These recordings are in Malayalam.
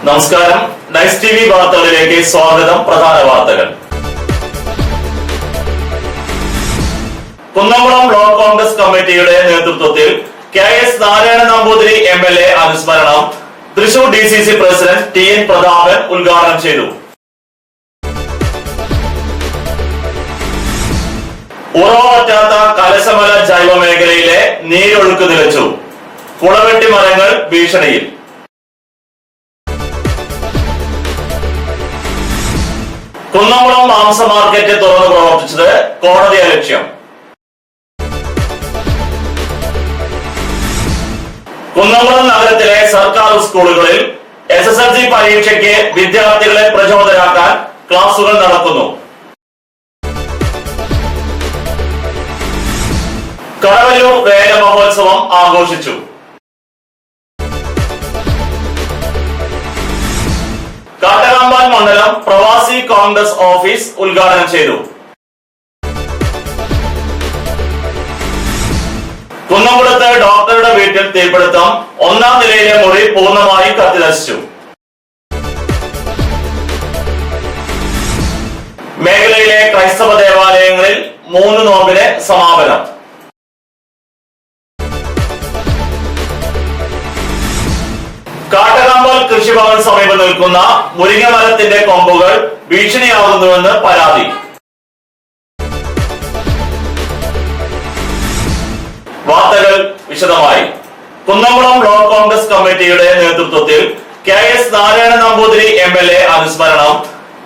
നമസ്കാരം. നൈസ് ടി വി വാർത്തകളിലേക്ക് സ്വാഗതം. പ്രധാന വാർത്തകൾ. കുന്നംകുളം ബ്ലോക്ക് കോൺഗ്രസ് കമ്മിറ്റിയുടെ നേതൃത്വത്തിൽ KS നാരായണൻ നമ്പൂതിരി MLA അനുസ്മരണം Thrissur DCC president TN Prathapan ഉദ്ഘാടനം ചെയ്തു. ഉറവറ്റാത്ത കലശമല ജൈവ മേഖലയിലെ നീരൊഴുക്ക് നിലച്ചു. കുളവെട്ടി മരങ്ങൾ ഭീഷണിയിൽ. കുന്നംകുളം മാംസ മാർക്കറ്റ് തുറന്നു പ്രവർത്തിച്ചത് കോടതി അലക്ഷ്യം. കുന്നംകുളം നഗരത്തിലെ സർക്കാർ സ്കൂളുകളിൽ SSLC പരീക്ഷയ്ക്ക് വിദ്യാർത്ഥികളെ പ്രചോദനാക്കാൻ ക്ലാസുകൾ നടക്കുന്നു. കടവല്ലൂർ വേല മഹോത്സവം ആഘോഷിച്ചു. കാട്ടകമ്പാൻ മണ്ഡലം പ്രവാസി കോൺഗ്രസ് ഓഫീസ് ഉദ്ഘാടനം ചെയ്തു. കുന്നംകുളത്ത് ഡോക്ടറുടെ വീട്ടിൽ തീപിടുത്തം. 1-ാം നിലയിലെ മുറി പൂർണ്ണമായും കത്തിനശിച്ചു. മേഖലയിലെ ക്രൈസ്തവ ദേവാലയങ്ങളിൽ 3 നോമ്പിന് സമാപനം. കാട്ടകമ്പാൽ കൃഷിഭവൻ സമീപം നിൽക്കുന്ന മുരിങ്ങ മരത്തിന്റെ കൊമ്പുകൾ ഭീഷണിയാകുന്നുവെന്ന് പരാതി. വാർത്തകൾ വിശദമായി. കുന്നംകുളം ബ്ലോക്ക് കോൺഗ്രസ് കമ്മിറ്റിയുടെ നേതൃത്വത്തിൽ KS നാരായണൻ നമ്പൂതിരി MLA അനുസ്മരണം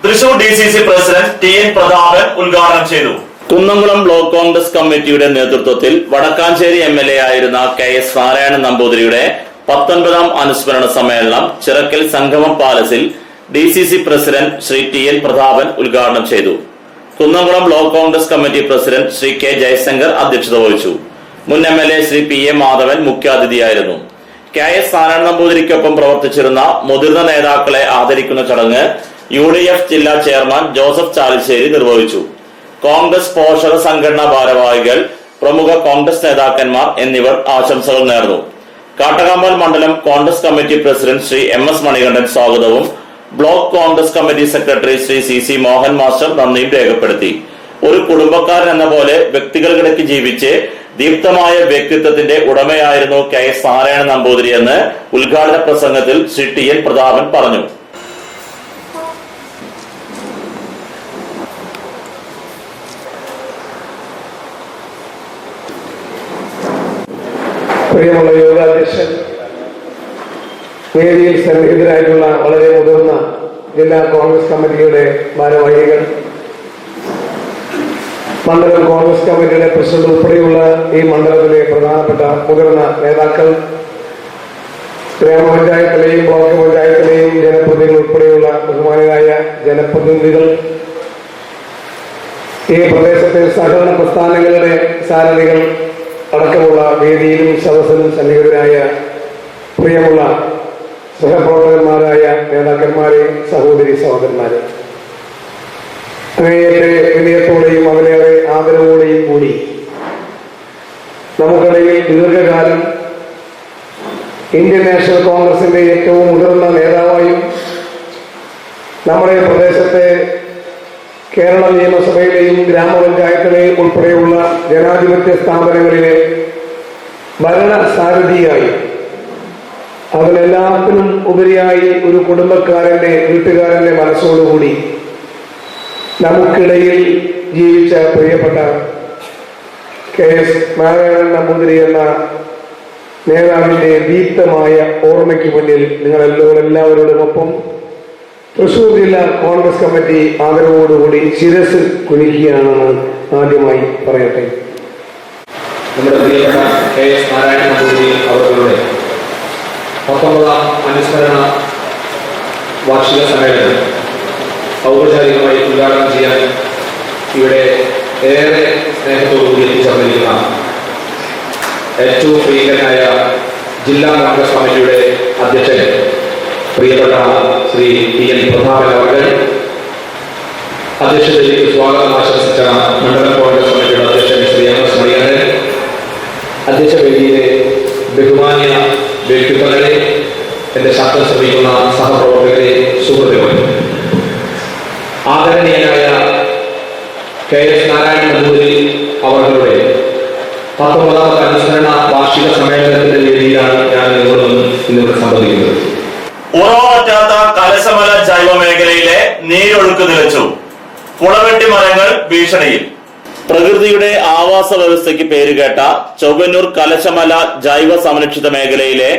Thrissur DCC president TN Prathapan ഉദ്ഘാടനം ചെയ്തു. കുന്നംകുളം ബ്ലോക്ക് കോൺഗ്രസ് കമ്മിറ്റിയുടെ നേതൃത്വത്തിൽ വടക്കാഞ്ചേരി MLA ആയിരുന്ന KS നാരായണൻ നമ്പൂതിരിയുടെ 19-ാം അനുസ്മരണ സമ്മേളനം ചിറക്കൽ സംഗമം പാലസിൽ DCC president Shri TN Prathapan ഉദ്ഘാടനം ചെയ്തു. Kunnamkulam block Congress committee president Shri K Jaishankar അധ്യക്ഷത വഹിച്ചു. മുൻ MLA Shri PA Madhavan മുഖ്യാതിഥിയായിരുന്നു. KS Narayanan നമ്പൂതിരിക്കൊപ്പം പ്രവർത്തിച്ചിരുന്ന മുതിർന്ന നേതാക്കളെ ആദരിക്കുന്ന ചടങ്ങ് UDF ജില്ലാ ചെയർമാൻ ജോസഫ് ചാലിശ്ശേരി നിർവഹിച്ചു. കോൺഗ്രസ് പോഷക സംഘടനാ ഭാരവാഹികൾ, പ്രമുഖ കോൺഗ്രസ് നേതാക്കന്മാർ എന്നിവർ ആശംസകൾ നേർന്നു. കാട്ടകമ്പാൻ മണ്ഡലം Congress committee president Shri MS Manikandan സ്വാഗതവും block Congress committee secretary Shri CC Mohan master നന്ദിയും രേഖപ്പെടുത്തി. ഒരു കുടുംബക്കാരൻ എന്ന പോലെ വ്യക്തികൾക്കിടയ്ക്ക് ജീവിച്ച് ദീപ്തമായ വ്യക്തിത്വത്തിന്റെ ഉടമയായിരുന്നു KS നാരായണൻ നമ്പൂതിരി എന്ന് ഉദ്ഘാടന പ്രസംഗത്തിൽ ശ്രീ TN പ്രതാപൻ പറഞ്ഞു. പ്രിയമുള്ള യോഗാധ്യക്ഷൻ, വേദിയിൽ സന്നിഹിതരായിട്ടുള്ള വളരെ മുതിർന്ന ജില്ലാ കോൺഗ്രസ് കമ്മിറ്റിയുടെ ഭാരവാഹികൾ, മണ്ഡലം കോൺഗ്രസ് കമ്മിറ്റിയുടെ പ്രസിഡന്റ് ഉൾപ്പെടെയുള്ള ഈ മണ്ഡലത്തിലെ പ്രധാനപ്പെട്ട മുതിർന്ന നേതാക്കൾ, ഗ്രാമപഞ്ചായത്തിലെയും ബ്ലോക്ക് പഞ്ചായത്തിലെയും ജനപ്രതിനിധികൾ ഉൾപ്പെടെയുള്ള ബഹുമാനരായ ജനപ്രതിനിധികൾ, ഈ പ്രദേശത്തെ സഹകരണ പ്രസ്ഥാനങ്ങളുടെ സാരഥികൾ അടക്കമുള്ള വേദിയിലും സദസ്സിലും സന്നിഹിതരായ പ്രിയമുള്ള സഹപ്രവർത്തകന്മാരായ നേതാക്കന്മാരെ, സഹോദരി സഹോദരന്മാരെ, അങ്ങേയറ്റേ വിനയത്തോടെയും അതിലേറെ ആദരവോടെയും കൂടി നമുക്കിടയിൽ ദീർഘകാലം ഇന്ത്യൻ നാഷണൽ കോൺഗ്രസിന്റെ ഏറ്റവും മുതിർന്ന നേതാവായും നമ്മുടെ പ്രദേശത്തെ കേരള നിയമസഭയിലെയും ഗ്രാമപഞ്ചായത്തിലെയും ഉൾപ്പെടെയുള്ള ജനാധിപത്യ സ്ഥാപനങ്ങളിലെ ഭരണ സാരഥിയായി, അതിനെല്ലാത്തിനും ഉപരിയായി ഒരു കുടുംബക്കാരന്റെ വീട്ടുകാരന്റെ മനസ്സോടുകൂടി നമുക്കിടയിൽ ജീവിച്ച പ്രിയപ്പെട്ട KS നാരായണൻ നമ്പൂതിരി എന്ന നേതാവിന്റെ ദീപ്തമായ ഓർമ്മയ്ക്ക് മുന്നിൽ നിങ്ങളെല്ലാവരോടുമൊപ്പം തൃശൂർ ജില്ലാ കോൺഗ്രസ് കമ്മിറ്റി ആദരവോടുകൂടി ശിരസ് കുനിക്കുകയാണെന്ന് ആദ്യമായി പറയട്ടെ. നമ്മുടെ പ്രിയപ്പെട്ട KS നാരായണൻ നമ്പൂതിരി അവരുടെ 19-ാം അനുസ്മരണ വാർഷിക സമ്മേളനം ഔപചാരികമായി ഉദ്ഘാടനം ചെയ്യാൻ ഇവിടെ ഏറെ സ്നേഹത്തോടുകൂടി എത്തിച്ചേർന്നിരിക്കുന്ന ഏറ്റവും പ്രിയങ്കരനായ ജില്ലാ കോൺഗ്രസ് കമ്മിറ്റിയുടെ അധ്യക്ഷൻ പ്രിയപ്പെട്ട ശ്രീ TN പ്രതാപൻ അവർ, അധ്യക്ഷതയിലേക്ക് സ്വാഗതം ആശംസിച്ച മണ്ഡലം കോൺഗ്രസ് കമ്മിറ്റിയുടെ അധ്യക്ഷൻ ശ്രീ MS മണികണ്ഠൻ, അധ്യക്ഷ വേദിയിലെ ബഹുമാന്യ വ്യക്തിത്വങ്ങളെ, എന്റെ ശബ്ദം ശ്രമിക്കുന്ന സഹപ്രവർത്തകരെ, സുഹൃത്തുക്കൾ, ആദരണീയനായ KS നാരായണൻ നമ്പൂതിരി അവരുടെ 19ാമത്തെ അനുസ്മരണ വാർഷിക സമ്മേളനത്തിന്റെ വേദിയിലാണ് ഞാൻ നിങ്ങളോട് ഇന്നിവിടെ സംബന്ധിക്കുന്നത്. ഉറവറ്റാത്ത കലശമല ജൈവ മേഖലയിലെ നീരൊഴുക്ക് നിലച്ചു. കുളവെട്ടി മരങ്ങൾ ഭീഷണിയിൽ. പ്രകൃതിയുടെ ആവാസ വ്യവസ്ഥയ്ക്ക് പേരുകേട്ട ചൊവ്വന്നൂർ കലശമല ജൈവ സംരക്ഷിത മേഖലയിലെ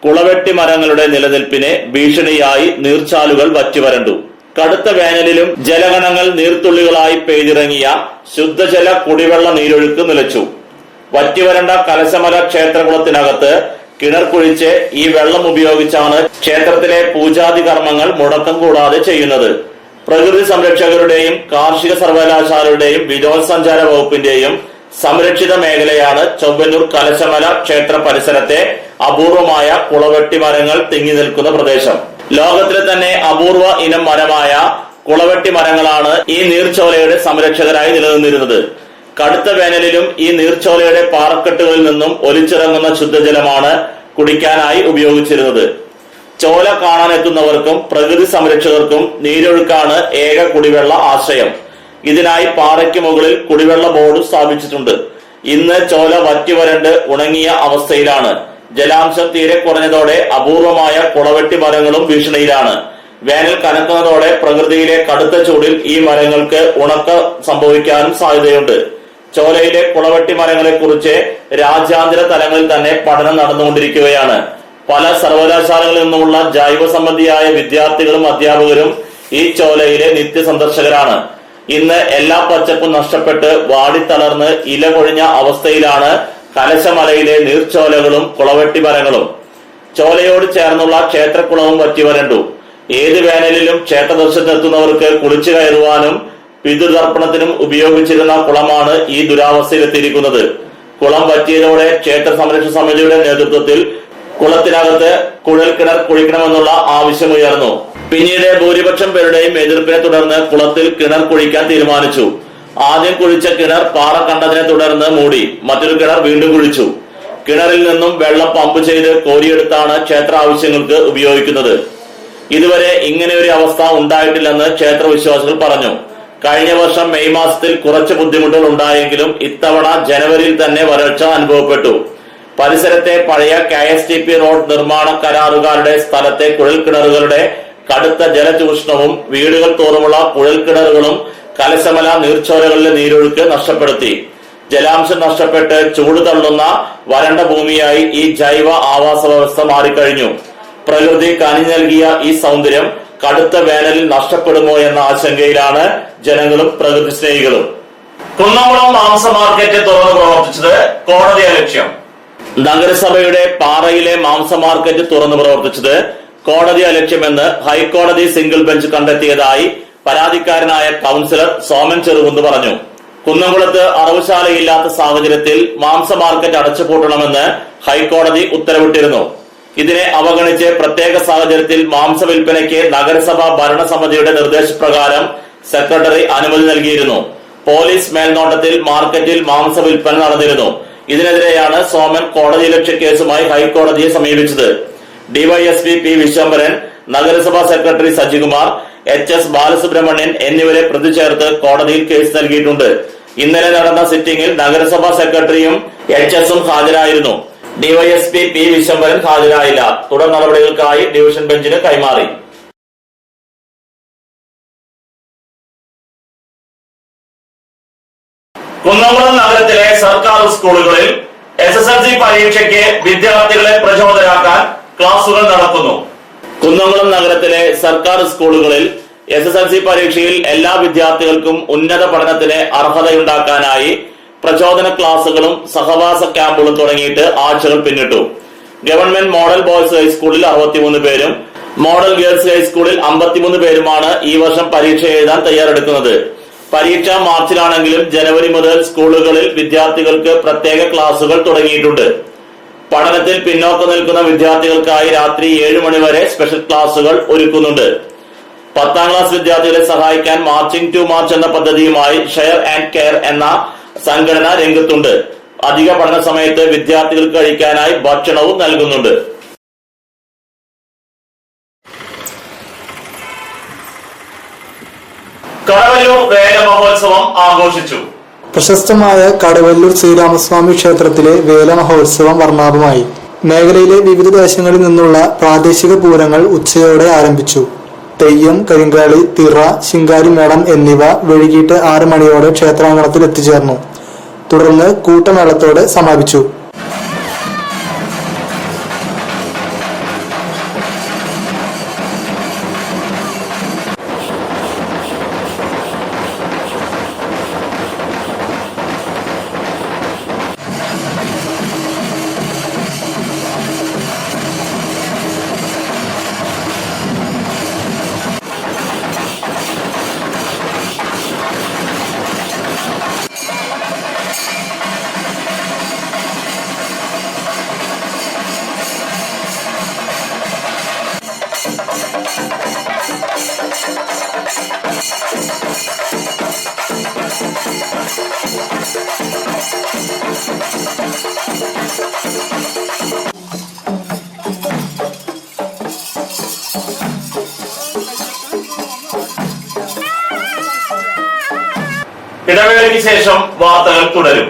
കുളവെട്ടി മരങ്ങളുടെ നിലനിൽപ്പിന് ഭീഷണിയായി നീർച്ചാലുകൾ വറ്റിവരണ്ടു. കടുത്ത വേനലിലും ജലഗണങ്ങൾ നീർത്തുള്ളികളായി പെയ്തിറങ്ങിയ ശുദ്ധജല കുടിവെള്ള നീരൊഴുക്ക് നിലച്ചു. വറ്റിവരണ്ട കലശമല ക്ഷേത്രകുളത്തിനകത്ത് കിണർ കുഴിച്ച് ഈ വെള്ളം ഉപയോഗിച്ചാണ് ക്ഷേത്രത്തിലെ പൂജാതി കർമ്മങ്ങൾ മുടക്കം കൂടാതെ ചെയ്യുന്നത്. പ്രകൃതി സംരക്ഷകരുടെയും കാർഷിക സർവകലാശാലയുടെയും വിനോദസഞ്ചാര വകുപ്പിന്റെയും സംരക്ഷിത മേഖലയാണ് ചൊവ്വന്നൂർ കലശമല ക്ഷേത്ര പരിസരത്തെ അപൂർവമായ കുളവെട്ടി മരങ്ങൾ തിങ്ങി നിൽക്കുന്ന പ്രദേശം. ലോകത്തിലെ തന്നെ അപൂർവ ഇനം മരമായ കുളവെട്ടി മരങ്ങളാണ് ഈ നീർച്ചോലയുടെ സംരക്ഷകരായി നിലനിന്നിരുന്നത്. കടുത്ത വേനലിലും ഈ നീർച്ചോലയുടെ പാറക്കെട്ടുകളിൽ നിന്നും ഒലിച്ചിറങ്ങുന്ന ശുദ്ധജലമാണ് കുടിക്കാനായി ഉപയോഗിച്ചിരുന്നത്. ചോല കാണാനെത്തുന്നവർക്കും പ്രകൃതി സംരക്ഷകർക്കും നീരൊഴുക്കാണ് ഏക കുടിവെള്ള ആശ്രയം. ഇതിനായി പാറയ്ക്ക് മുകളിൽ കുടിവെള്ള ബോർഡ് സ്ഥാപിച്ചിട്ടുണ്ട്. ഇന്ന് ചോല വറ്റിവരണ്ട് ഉണങ്ങിയ അവസ്ഥയിലാണ്. ജലാംശം തീരെ കുറഞ്ഞതോടെ അപൂർവമായ കുളവെട്ടി മരങ്ങളും ഭീഷണിയിലാണ്. വേനൽ കനക്കുന്നതോടെ പ്രകൃതിയിലെ കടുത്ത ചൂടിൽ ഈ മരങ്ങൾക്ക് ഉണക്ക സംഭവിക്കാനും സാധ്യതയുണ്ട്. ചോലയിലെ കുളവെട്ടി മരങ്ങളെ കുറിച്ച് രാജ്യാന്തര തലങ്ങളിൽ തന്നെ പഠനം നടന്നുകൊണ്ടിരിക്കുകയാണ്. പല സർവകലാശാലകളിൽ നിന്നുമുള്ള ജൈവ സംബന്ധിയായ വിദ്യാർത്ഥികളും അധ്യാപകരും ഈ ചോലയിലെ നിത്യസന്ദർശകരാണ്. ഇന്ന് എല്ലാ പച്ചപ്പും നഷ്ടപ്പെട്ട് വാടിത്തളർന്ന് ഇല കൊഴിഞ്ഞ അവസ്ഥയിലാണ് കലശമലയിലെ നീർച്ചോലകളും കുളവെട്ടി മരങ്ങളും. ചോലയോട് ചേർന്നുള്ള ക്ഷേത്രക്കുളവും വറ്റിവരണ്ടു. ഏത് വേനലിലും ക്ഷേത്ര ദർശനത്തിനെത്തുന്നവർക്ക് കുളിച്ചു കയറുവാനും പിതൃതർപ്പണത്തിനും ഉപയോഗിച്ചിരുന്ന കുളമാണ് ഈ ദുരാവസ്ഥയിലെത്തിയിരിക്കുന്നത്. കുളം വറ്റിയതോടെ ക്ഷേത്ര സംരക്ഷണ സമിതിയുടെ നേതൃത്വത്തിൽ കുളത്തിനകത്ത് കുഴൽക്കിണർ കുഴിക്കണമെന്നുള്ള ആവശ്യമുയർന്നു. പിന്നീട് ഭൂരിപക്ഷം പേരുടെയും എതിർപ്പിനെ തുടർന്ന് കുളത്തിൽ കിണർ കുഴിക്കാൻ തീരുമാനിച്ചു. ആദ്യം കുഴിച്ച കിണർ പാറ കണ്ടതിനെ തുടർന്ന് മൂടി മറ്റൊരു കിണർ വീണ്ടും കുഴിച്ചു. കിണറിൽ നിന്നും വെള്ളം പമ്പ് ചെയ്ത് കോരിയെടുത്താണ് ക്ഷേത്ര ആവശ്യങ്ങൾക്ക് ഉപയോഗിക്കുന്നത്. ഇതുവരെ ഇങ്ങനെ ഒരു അവസ്ഥ ഉണ്ടായിട്ടില്ലെന്ന് ക്ഷേത്ര വിശ്വാസികൾ പറഞ്ഞു. കഴിഞ്ഞ വർഷം മെയ് മാസത്തിൽ കുറച്ച് ബുദ്ധിമുട്ടുകൾ ഉണ്ടായെങ്കിലും ഇത്തവണ ജനുവരിയിൽ തന്നെ വരൾച്ച അനുഭവപ്പെട്ടു. പരിസരത്തെ പഴയ KSTP റോഡ് നിർമ്മാണ കരാറുകാരുടെ സ്ഥലത്തെ കുഴൽക്കിണറുകളുടെ കടുത്ത ജലചൂഷണവും വീടുകൾ തോറുമുള്ള കുഴൽക്കിണറുകളും കലശമല നീർച്ചോലകളിലെ നീരൊഴുക്ക് നഷ്ടപ്പെടുത്തി. ജലാംശം നഷ്ടപ്പെട്ട് ചൂട് തള്ളുന്ന വരണ്ട ഭൂമിയായി ഈ ജൈവ ആവാസ വ്യവസ്ഥ മാറിക്കഴിഞ്ഞു. പ്രകൃതി കനിഞ്ഞു നൽകിയ ഈ സൗന്ദര്യം കടുത്ത വേനലിൽ നഷ്ടപ്പെടുമോ എന്ന ആശങ്കയിലാണ് ജനങ്ങളും പ്രകൃതി സ്നേഹികളും. കുന്നംകുളം മാംസ മാർക്കറ്റ് തുറന്നു പ്രവർത്തിച്ചത് കോടതി അലക്ഷ്യം. നഗരസഭയുടെ പാറയിലെ മാംസ മാർക്കറ്റ് തുറന്നു പ്രവർത്തിച്ചത് കോടതി അലക്ഷ്യമെന്ന് ഹൈക്കോടതി സിംഗിൾ ബെഞ്ച് കണ്ടെത്തിയതായി പരാതിക്കാരനായ കൌൺസിലർ സോമൻ ചെറുകുന്ന് പറഞ്ഞു. കുന്നംകുളത്ത് അറവുശാലയില്ലാത്ത സാഹചര്യത്തിൽ മാംസ മാർക്കറ്റ് അടച്ചുപൂട്ടണമെന്ന് ഹൈക്കോടതി ഉത്തരവിട്ടിരുന്നു. ഇതിനെ അവഗണിച്ച് പ്രത്യേക സാഹചര്യത്തിൽ മാംസ വിൽപ്പനയ്ക്ക് നഗരസഭാ ഭരണസമിതിയുടെ നിർദ്ദേശപ്രകാരം സെക്രട്ടറി അനുമതി നൽകിയിരുന്നു. പോലീസ് മേൽനോട്ടത്തിൽ മാർക്കറ്റിൽ മാംസ വിൽപ്പന നടന്നിരുന്നു. ഇതിനെതിരെയാണ് സോമൻ കോടതിയലക്ഷ്യ കേസുമായി ഹൈക്കോടതിയെ സമീപിച്ചത്. ഡിവൈഎസ്പി പി വിശ്വംഭരൻ, നഗരസഭാ സെക്രട്ടറി സജികുമാർ, HS ബാലസുബ്രഹ്മണ്യൻ എന്നിവരെ പ്രതി ചേർത്ത് കോടതിയിൽ കേസ് നൽകിയിട്ടുണ്ട്. ഇന്നലെ നടന്ന സിറ്റിംഗിൽ നഗരസഭാ സെക്രട്ടറിയും HS ഹാജരായിരുന്നു. ഡിവൈഎസ്പി പി വിശ്വംഭരൻ ഹാജരായില്ല. തുടർ നടപടികൾക്കായി ഡിവിഷൻ ബെഞ്ചിന് കൈമാറി. കുന്നംകുളം നഗരത്തിലെ സർക്കാർ സ്കൂളുകളിൽ SSLC പരീക്ഷയ്ക്ക് വിദ്യാർത്ഥികളെ പ്രചോദനാക്കാൻ ക്ലാസുകൾ നടക്കുന്നു. കുന്നംകുളം നഗരത്തിലെ സർക്കാർ സ്കൂളുകളിൽ SSLC പരീക്ഷയിൽ എല്ലാ വിദ്യാർത്ഥികൾക്കും ഉന്നത പഠനത്തിന് അർഹതയുണ്ടാക്കാനായി പ്രചോദന ക്ലാസുകളും സഹവാസ ക്യാമ്പുകളും തുടങ്ങിയിട്ട് ആഴ്ചകൾ പിന്നിട്ടു. ഗവൺമെന്റ് മോഡൽ ബോയ്സ് ഹൈസ്കൂളിൽ 63 പേരും മോഡൽ ഗേൾസ് ഹൈസ്കൂളിൽ 53 പേരുമാണ് ഈ വർഷം പരീക്ഷ എഴുതാൻ തയ്യാറെടുക്കുന്നത്. പരീക്ഷ മാർച്ചിലാണെങ്കിലും ജനുവരി മുതൽ സ്കൂളുകളിൽ വിദ്യാർത്ഥികൾക്ക് പ്രത്യേക ക്ലാസുകൾ തുടങ്ങിയിട്ടുണ്ട്. പഠനത്തിൽ പിന്നോക്കം നിൽക്കുന്ന വിദ്യാർത്ഥികൾക്കായി രാത്രി 7 മണി വരെ സ്പെഷ്യൽ ക്ലാസുകൾ ഒരുക്കുന്നുണ്ട്. 10ാം ക്ലാസ് വിദ്യാർത്ഥികളെ സഹായിക്കാൻ മാർച്ചിങ് ടു മാർച്ച് എന്ന പദ്ധതിയുമായി ഷെയർ ആൻഡ് കെയർ എന്ന സംഘടന രംഗത്തുണ്ട്. അധിക പഠന സമയത്ത് വിദ്യാർത്ഥികൾക്ക് കഴിക്കാനായി ഭക്ഷണവും നൽകുന്നുണ്ട്. കടവല്ലൂർ വേല മഹോത്സവം ആഘോഷിച്ചു. പ്രശസ്തമായ കടവല്ലൂർ ശ്രീരാമസ്വാമി ക്ഷേത്രത്തിലെ വേല മഹോത്സവം വർണ്ണാഭമായി. മേഖലയിലെ വിവിധ ദേശങ്ങളിൽ നിന്നുള്ള പ്രാദേശിക പൂരങ്ങൾ ഉച്ചയോടെ ആരംഭിച്ചു. തെയ്യം, കരിങ്കാളി, തിറ, ശിങ്കാരിമേളം എന്നിവ വൈകിട്ട് 6 മണിയോടെ ക്ഷേത്രാങ്കണത്തിൽ എത്തിച്ചേർന്നു. തുടർന്ന് കൂട്ടമേളത്തോടെ സമാപിച്ചു. ഇടവേളയ്ക്ക് ശേഷം വാർത്തകൾ തുടരും.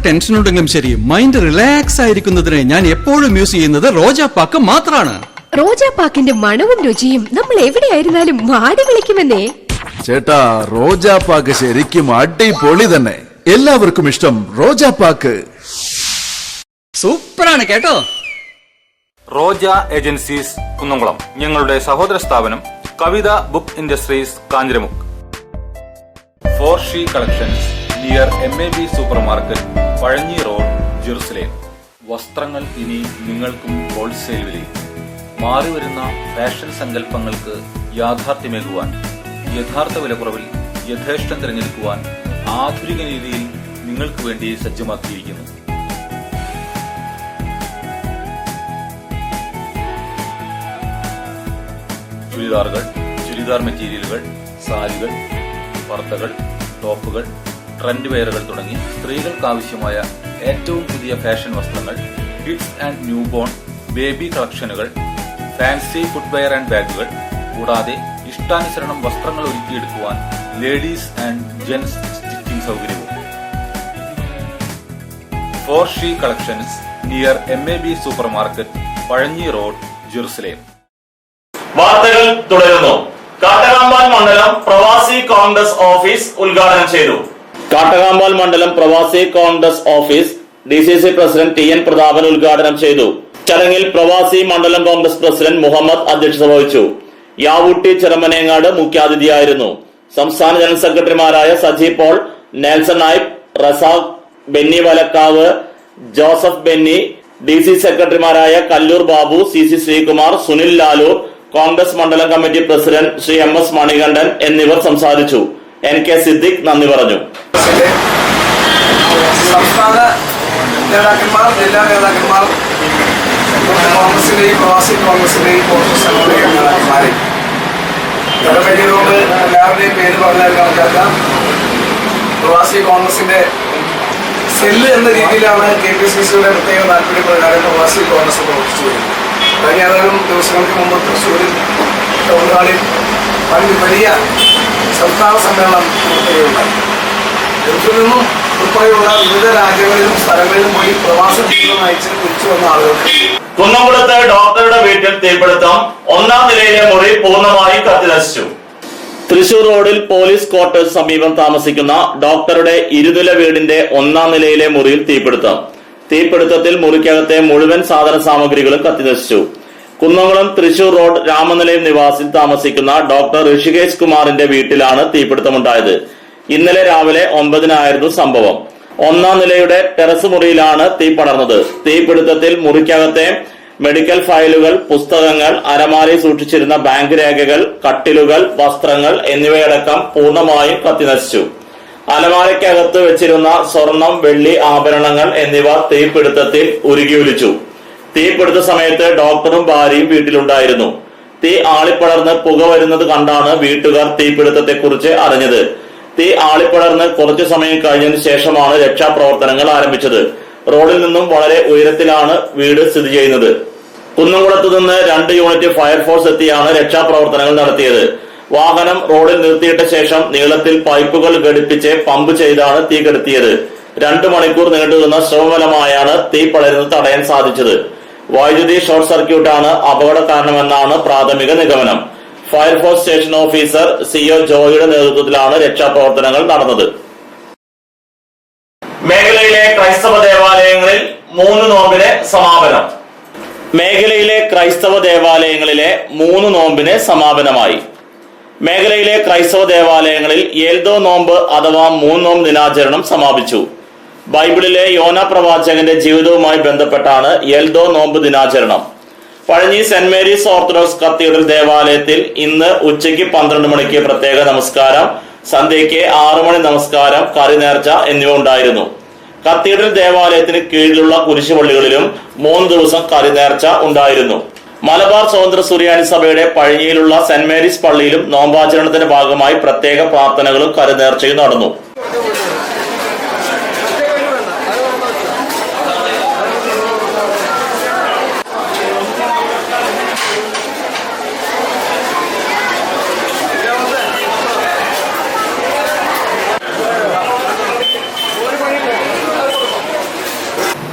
ടെൻഷൻ ഉണ്ടെങ്കിലും ശരി, മൈൻഡ് റിലാക്സ് ആയിരിക്കുന്നതിന് ഞാൻ എപ്പോഴും യൂസ് ചെയ്യുന്നത് റോജാപ്പാക്ക് മാത്രമാണ്. റോജാപ്പാക്കിന്റെ മണവും രുചിയും നമ്മൾ എവിടെയായിരുന്നാലും മാടി വിളിക്കുമെന്നേ. ചേട്ടാ, റോജാപ്പാക്ക് ശരിക്കും അടിപൊളി തന്നെ. എല്ലാവർക്കും ഇഷ്ടം റോജാപ്പാക്ക്. സൂപ്പറാണ് കേട്ടോ. റോജ ഏജൻസീസ് കുന്നംകുളം, ഞങ്ങളുടെ സഹോദര സ്ഥാപനം Kavitha book industries Kanjiramukku. For she collections near MAB super market, Pazhanji road, Jerusalem. വസ്ത്രങ്ങൾ ഇനി നിങ്ങൾക്കും ഹോൾസെയിൽ വിലയിൽ. മാറിവരുന്ന ഫാഷൻ സങ്കല്പങ്ങൾക്ക് യാഥാർത്ഥ്യമേകുവാൻ, യഥാർത്ഥ വിലക്കുറവിൽ യഥേഷ്ടം തിരഞ്ഞെടുക്കുവാൻ ആധുനിക രീതിയിൽ നിങ്ങൾക്ക് വേണ്ടി സജ്ജമാക്കിയിരിക്കുന്നു. ചുരിദാറുകൾ, ചുരിദാർ മെറ്റീരിയലുകൾ, സാരികൾ, പർദ്ദകൾ, ടോപ്പുകൾ, ട്രെൻഡ് വെയറുകൾ തുടങ്ങി സ്ത്രീകൾക്കാവശ്യമായ ഏറ്റവും പുതിയ ഫാഷൻ വസ്ത്രങ്ങൾ, kids and new born, baby കളക്ഷനുകൾ, ഫാൻസി ഫുട്വെയർ ആൻഡ് ബാഗുകൾ, കൂടാതെ ഇഷ്ടാനുസരണം വസ്ത്രങ്ങൾ ഒരുക്കിയെടുക്കുവാൻ ലേഡീസ് ആൻഡ് ജെന്റ്സ് സ്റ്റിച്ചിങ് സൗകര്യവും. For she collections near MAB super market, Pazhanji road, Jerusalem. വാർത്തകൾ തുടരുന്നു. കാട്ടകാമ്പാൽ മണ്ഡലം പ്രവാസി കോൺഗ്രസ് ഓഫീസ് ഉദ്ഘാടനം ചെയ്തു. കാട്ടകാമ്പാൽ മണ്ഡലം പ്രവാസി Congress office DCC president TN Prathapan ഉദ്ഘാടനം ചെയ്തു. ചടങ്ങിൽ പ്രവാസി മണ്ഡലം കോൺഗ്രസ് പ്രസിഡന്റ് മുഹമ്മദ് അധ്യക്ഷത വഹിച്ചു. യാവൂട്ടി ചെറമനേങ്ങാട് മുഖ്യാതിഥിയായിരുന്നു. സംസ്ഥാന ജനറൽ സെക്രട്ടറിമാരായ സജി പോൾ, നെൽസൺ നായിക്, റസാഖ്, ബെന്നി വലക്കാവ്, ജോസഫ് ബെന്നി, DC സെക്രട്ടറിമാരായ കല്ലൂർ ബാബു, CC ശ്രീകുമാർ, സുനിൽ ലാലൂർ, കോൺഗ്രസ് മണ്ഡലം committee president Shri MS Manikandan എന്നിവർ സംസാരിച്ചു. NK സിദ്ദിഖ് നന്ദി പറഞ്ഞു. സംസ്ഥാന നേതാക്കന്മാർ, ജില്ലാ നേതാക്കന്മാർ, കോൺഗ്രസിന്റെയും പ്രവാസി കോൺഗ്രസിന്റെയും കോൺഗ്രസ് സംഘടനയുടെ നേതാക്കന്മാരെ ഇടപെടിയോട് എല്ലാവരുടെയും പേര് പറഞ്ഞാൽ കണക്കാക്കാം. പ്രവാസി കോൺഗ്രസിന്റെ സെല്ല് എന്ന രീതിയിലാണ് KPCCയുടെ പ്രത്യേക താല്പര്യപ്രകാരം പ്രവാസി കോൺഗ്രസ് പ്രവർത്തിച്ചു വരുന്നത്. കഴിഞ്ഞ ഏതാനും ദിവസങ്ങൾക്ക് മുമ്പ് തൃശ്ശൂരിൽ ടൗൺ ഹാളിൽ വലിയ സംസ്ഥാന സമ്മേളനം നടത്തുകയുണ്ടായി. ഗൾഫിൽ നിന്നും ഉൾപ്പെടെയുള്ള വിവിധ രാജ്യങ്ങളിലും സ്ഥലങ്ങളിലും പോയി പ്രവാസ ജീവിതം നയിച്ച് തിരിച്ചു വന്ന ആളുകൾക്ക് കുന്നംകുളത്ത് ഡോക്ടറുടെ വീട്ടിൽ തീപിടുത്തം. 1-ാം നിലയിലെ മുറി പൂർണ്ണമായും കത്തിനശിച്ചു. തൃശൂർ റോഡിൽ പോലീസ് ക്വാർട്ടേഴ്സ് സമീപം താമസിക്കുന്ന ഡോക്ടറുടെ ഇരുനില വീടിന്റെ 1-ാം നിലയിലെ മുറിയിൽ തീപിടുത്തം. തീപിടുത്തത്തിൽ മുറിക്കകത്തെ മുഴുവൻ സാധന സാമഗ്രികളും കത്തിനശിച്ചു. കുന്നംകുളം തൃശൂർ റോഡ് രാമനിലയം നിവാസിൽ താമസിക്കുന്ന ഡോക്ടർ ഋഷികേശ് കുമാറിന്റെ വീട്ടിലാണ് തീപിടുത്തമുണ്ടായത്. ഇന്നലെ രാവിലെ 9-നായിരുന്നു സംഭവം. 1-ാം നിലയുടെ ടെറസ് മുറിയിലാണ് തീ പടർന്നത്. തീപിടുത്തത്തിൽ മുറിക്കകത്തെ മെഡിക്കൽ ഫയലുകൾ, പുസ്തകങ്ങൾ, അലമാരയിൽ സൂക്ഷിച്ചിരുന്ന ബാങ്ക് രേഖകൾ, കട്ടിലുകൾ, വസ്ത്രങ്ങൾ എന്നിവയടക്കം പൂർണ്ണമായും കത്തിനശിച്ചു. അലമാരയ്ക്കകത്ത് വെച്ചിരുന്ന സ്വർണം, വെള്ളി, ആഭരണങ്ങൾ എന്നിവ തീപിടുത്തത്തിൽ ഉരുകിയൊലിച്ചു. തീപിടുത്ത സമയത്ത് ഡോക്ടറും ഭാര്യയും വീട്ടിലുണ്ടായിരുന്നു. തീ ആളിപ്പടർന്ന് പുക വരുന്നത് കണ്ടാണ് വീട്ടുകാർ തീപിടുത്തത്തെക്കുറിച്ച് അറിഞ്ഞത്. തീ ആളിപ്പടർന്ന് കുറച്ചു സമയം കഴിഞ്ഞതിന് ശേഷമാണ് രക്ഷാപ്രവർത്തനങ്ങൾ ആരംഭിച്ചത്. റോഡിൽ നിന്നും വളരെ ഉയരത്തിലാണ് വീട് സ്ഥിതി ചെയ്യുന്നത്. കുന്നംകുളത്ത് നിന്ന് 2 യൂണിറ്റ് ഫയർഫോഴ്സ് എത്തിയാണ് രക്ഷാപ്രവർത്തനങ്ങൾ നടത്തിയത്. വാഹനം റോഡിൽ നിർത്തിയിട്ട ശേഷം നീളത്തിൽ പൈപ്പുകൾ ഘടിപ്പിച്ച് പമ്പ് ചെയ്താണ് തീ കെടുത്തിയത്. 2 മണിക്കൂർ നീണ്ടുനിന്ന ശ്രമഫലമായാണ് തീ പടരുന്നത് തടയാൻ സാധിച്ചത്. വൈദ്യുതി ഷോർട്ട് സർക്യൂട്ടാണ് അപകട കാരണമെന്നാണ് പ്രാഥമിക നിഗമനം. ഫയർഫോഴ്സ് സ്റ്റേഷൻ ഓഫീസർ CO ജോയിയുടെ നേതൃത്വത്തിലാണ് രക്ഷാപ്രവർത്തനങ്ങൾ നടന്നത്. മേഖലയിലെ ക്രൈസ്തവ ദേവാലയങ്ങളിൽ 3 നോമ്പിന് സമാപനം. മേഖലയിലെ ക്രൈസ്തവ ദേവാലയങ്ങളിലെ 3 നോമ്പിന് സമാപനമായി. മേഖലയിലെ ക്രൈസ്തവ ദേവാലയങ്ങളിൽ ഏൽദോ നോമ്പ് അഥവാ 3 നോമ്പ് ദിനാചരണം സമാപിച്ചു. ബൈബിളിലെ യോന പ്രവാചകന്റെ ജീവിതവുമായി ബന്ധപ്പെട്ടാണ് ഏൽദോ നോമ്പ് ദിനാചരണം. Pazhanji saint Mary's orthodox cathedral ദേവാലയത്തിൽ ഇന്ന് ഉച്ചയ്ക്ക് 12 മണിക്ക് പ്രത്യേക നമസ്കാരം, സന്ധ്യയ്ക്ക് 6 മണി നമസ്കാരം, കറിനേർച്ച എന്നിവ ഉണ്ടായിരുന്നു. കത്തീഡ്രൽ ദേവാലയത്തിന് കീഴിലുള്ള കുരിശുപള്ളികളിലും 3 ദിവസം കറിനേർച്ച ഉണ്ടായിരുന്നു. മലബാർ സ്വതന്ത്ര സുറിയാനി സഭയുടെ പഴഞ്ഞിയിലുള്ള സെന്റ് മേരീസ് പള്ളിയിലും നോമ്പാചരണത്തിന്റെ ഭാഗമായി പ്രത്യേക പ്രാർത്ഥനകളും കറിനേർച്ചയും നടന്നു.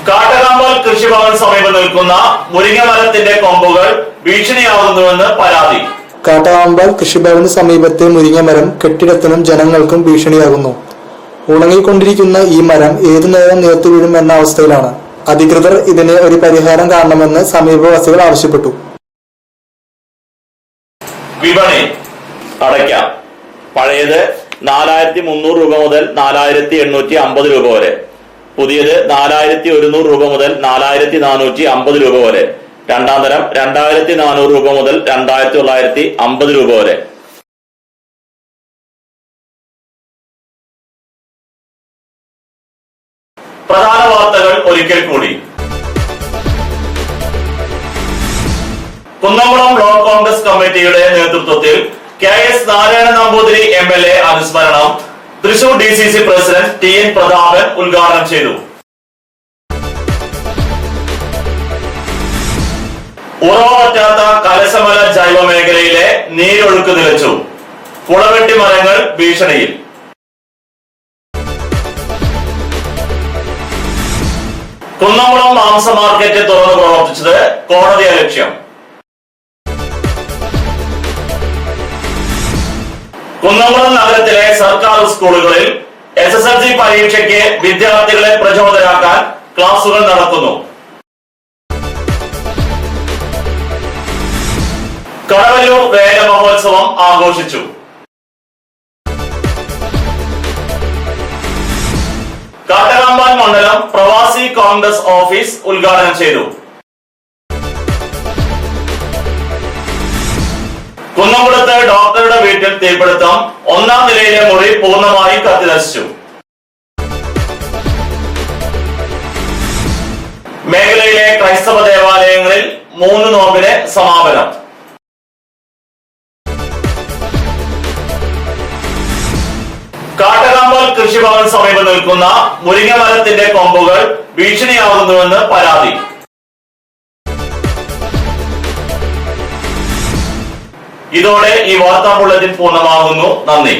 കാട്ടകാമ്പൽ കൃഷിഭവൻ സമീപം നിൽക്കുന്ന മുരിങ്ങമരത്തിന്റെ കൊമ്പുകൾ ഭീഷണിയാകുന്നുവെന്ന് പരാതി. കാട്ടകാമ്പൽ കൃഷിഭവന് സമീപത്തെ മുരിങ്ങമരം കെട്ടിടത്തിനും ജനങ്ങൾക്കും ഭീഷണിയാകുന്നു. ഉണങ്ങിക്കൊണ്ടിരിക്കുന്ന ഈ മരം ഏതു നേരം നിലത്തു വീഴും എന്ന അവസ്ഥയിലാണ്. അധികൃതർ ഇതിന് ഒരു പരിഹാരം കാണണമെന്ന് സമീപവാസികൾ ആവശ്യപ്പെട്ടു. വിപണി അടയ്ക്ക പഴയത് 4300 രൂപ മുതൽ 4850 രൂപ വരെ, പുതിയത് 4100 രൂപ മുതൽ 4450 രൂപ വരെ, രണ്ടാം തരം 2400 രൂപ മുതൽ 2950 രൂപ വരെ. പ്രധാന വാർത്തകൾ ഒരിക്കൽ കൂടി. കുന്നംകുളം ബ്ലോക്ക് കോൺഗ്രസ് കമ്മിറ്റിയുടെ നേതൃത്വത്തിൽ KS നാരായണ നമ്പൂതിരി MLA അനുസ്മരണം Thrissur DCC president TN Prathapan ഉദ്ഘാടനം ചെയ്തു. ഉറവറ്റാത്ത കലശമല ജൈവ മേഖലയിലെ നീരൊഴുക്ക് നിലച്ചു. കുളവെട്ടി മരങ്ങൾ ഭീഷണിയിൽ. കുന്നംകുളം മാംസ മാർക്കറ്റ് തുറന്നു പ്രവർത്തിച്ചത് കോടതി അലക്ഷ്യം. കുന്നംകുളം നഗരത്തിലെ സർക്കാർ സ്കൂളുകളിൽ SSLC പരീക്ഷയ്ക്ക് വിദ്യാർത്ഥികളെ പ്രചോദനാക്കാൻ ക്ലാസുകൾ നടക്കുന്നു. കടവല്ലൂർ വേല മഹോത്സവം ആഘോഷിച്ചു. കാട്ടകാമ്പാൽ മണ്ഡലം പ്രവാസി കോൺഗ്രസ് ഓഫീസ് ഉദ്ഘാടനം ചെയ്തു. കുന്നംകുളത്ത് ഡോക്ടറുടെ വീട്ടിൽ തീപിടുത്തം. 1-ാം നിലയിലെ മുറി പൂർണ്ണമായും കത്തിനശിച്ചു. മേഖലയിലെ ക്രൈസ്തവ ദേവാലയങ്ങളിൽ 3 നോമ്പിന് സമാപനം. കാട്ടകാമ്പൽ കൃഷിഭവൻ സമീപം നിൽക്കുന്ന മുരിങ്ങമരത്തിന്റെ കൊമ്പുകൾ ഭീഷണിയാകുന്നുവെന്ന് പരാതി. ഇതോടെ ഈ വാർത്താ ബുള്ളറ്റിൻ പൂർണ്ണമാകുന്നു. നന്ദി.